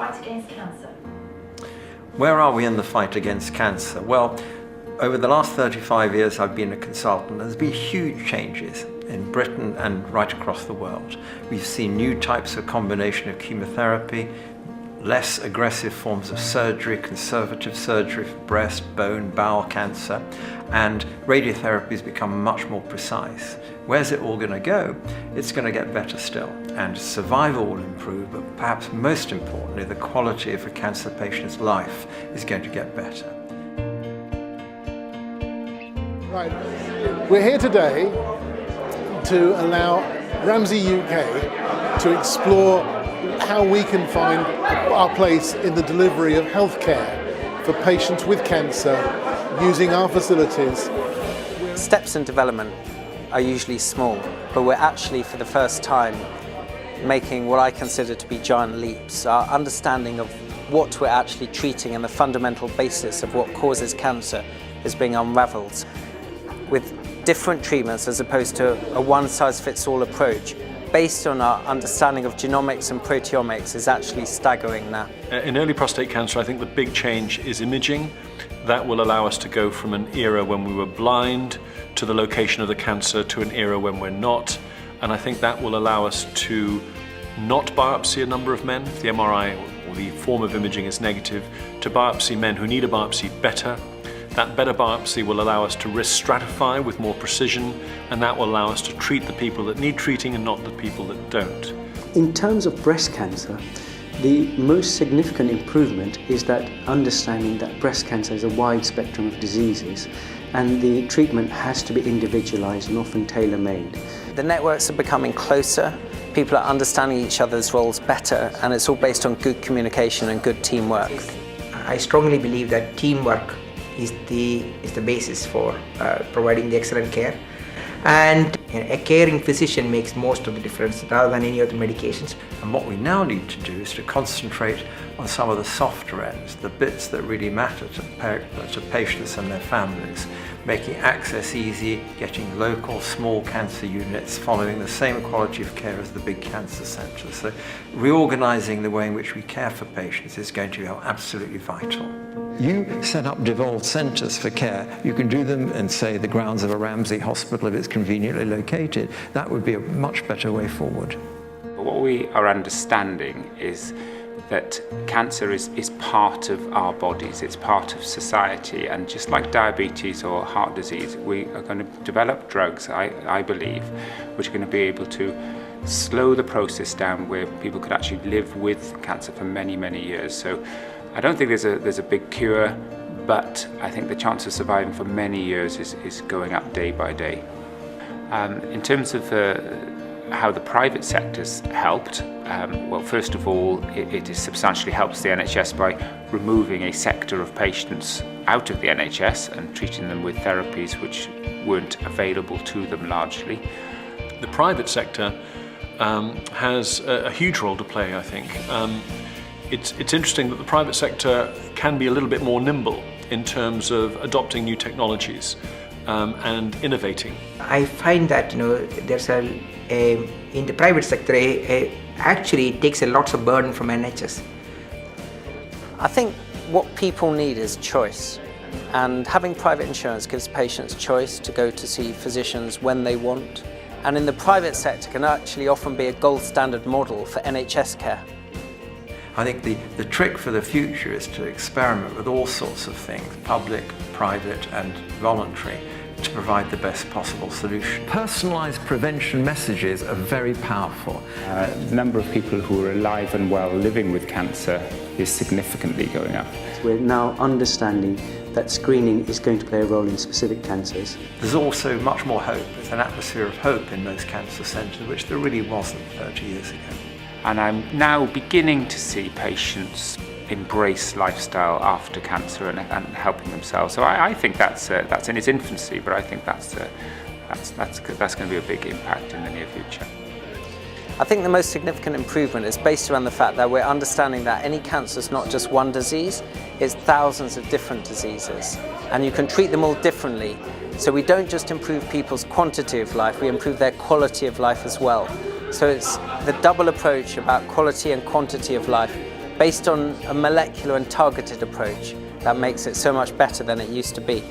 fight against cancer? Where are we in the fight against cancer? Well, over the last 35 years I've been a consultant. There's been huge changes in Britain and right across the world. We've seen new types of combination of chemotherapy, less aggressive forms of surgery, conservative surgery for breast, bone, bowel cancer, and radiotherapy has become much more precise. Where's it all going to go? It's going to get better still, and survival will improve, but perhaps most importantly, the quality of a cancer patient's life is going to get better. Right, we're here today to allow Ramsay UK to explore how we can find our place in the delivery of healthcare for patients with cancer using our facilities. Steps in development are usually small, but we're actually for the first time making what I consider to be giant leaps. Our understanding of what we're actually treating and the fundamental basis of what causes cancer is being unravelled. With different treatments as opposed to a one-size-fits-all approach, based on our understanding of genomics and proteomics, is actually staggering now. In early prostate cancer, I think the big change is imaging. That will allow us to go from an era when we were blind to the location of the cancer to an era when we're not. And I think that will allow us to not biopsy a number of men, if the MRI or the form of imaging is negative, to biopsy men who need a biopsy better. That better biopsy will allow us to risk stratify with more precision, and that will allow us to treat the people that need treating and not the people that don't. In terms of breast cancer, the most significant improvement is that understanding that breast cancer is a wide spectrum of diseases, and the treatment has to be individualized and often tailor-made. The networks are becoming closer, people are understanding each other's roles better, and it's all based on good communication and good teamwork. I strongly believe that teamwork is the basis for providing the excellent care, and a caring physician makes most of the difference rather than any of the medications. And what we now need to do is to concentrate on some of the softer ends, the bits that really matter to patients and their families, making access easy, getting local small cancer units following the same quality of care as the big cancer centres. So reorganising the way in which we care for patients is going to be absolutely vital. You set up devolved centres for care. You can do them in, say, the grounds of a Ramsay hospital if it's conveniently located. That would be a much better way forward. What we are understanding is that cancer is part of our bodies, it's part of society, and just like diabetes or heart disease, we are going to develop drugs, I believe, which are going to be able to slow the process down where people could actually live with cancer for many, many years. So I don't think there's a big cure, but I think the chance of surviving for many years is going up day by day. In terms of how the private sector's helped, well, first of all, it substantially helps the NHS by removing a sector of patients out of the NHS and treating them with therapies which weren't available to them largely. The private sector has a huge role to play, I think. It's interesting that the private sector can be a little bit more nimble in terms of adopting new technologies and innovating. I find that there's in the private sector actually it takes a lot of burden from NHS. I think what people need is choice, and having private insurance gives patients choice to go to see physicians when they want, and in the private sector can actually often be a gold standard model for NHS care. I think the trick for the future is to experiment with all sorts of things, public, private and voluntary, to provide the best possible solution. Personalised prevention messages are very powerful. The number of people who are alive and well living with cancer is significantly going up. We're now understanding that screening is going to play a role in specific cancers. There's also much more hope. There's an atmosphere of hope in most cancer centres, which there really wasn't 30 years ago. And I'm now beginning to see patients embrace lifestyle after cancer and helping themselves. So I think that's in its infancy, but I think that's going to be a big impact in the near future. I think the most significant improvement is based around the fact that we're understanding that any cancer is not just one disease, it's thousands of different diseases, and you can treat them all differently. So we don't just improve people's quantity of life, we improve their quality of life as well. So it's the double approach about quality and quantity of life based on a molecular and targeted approach that makes it so much better than it used to be.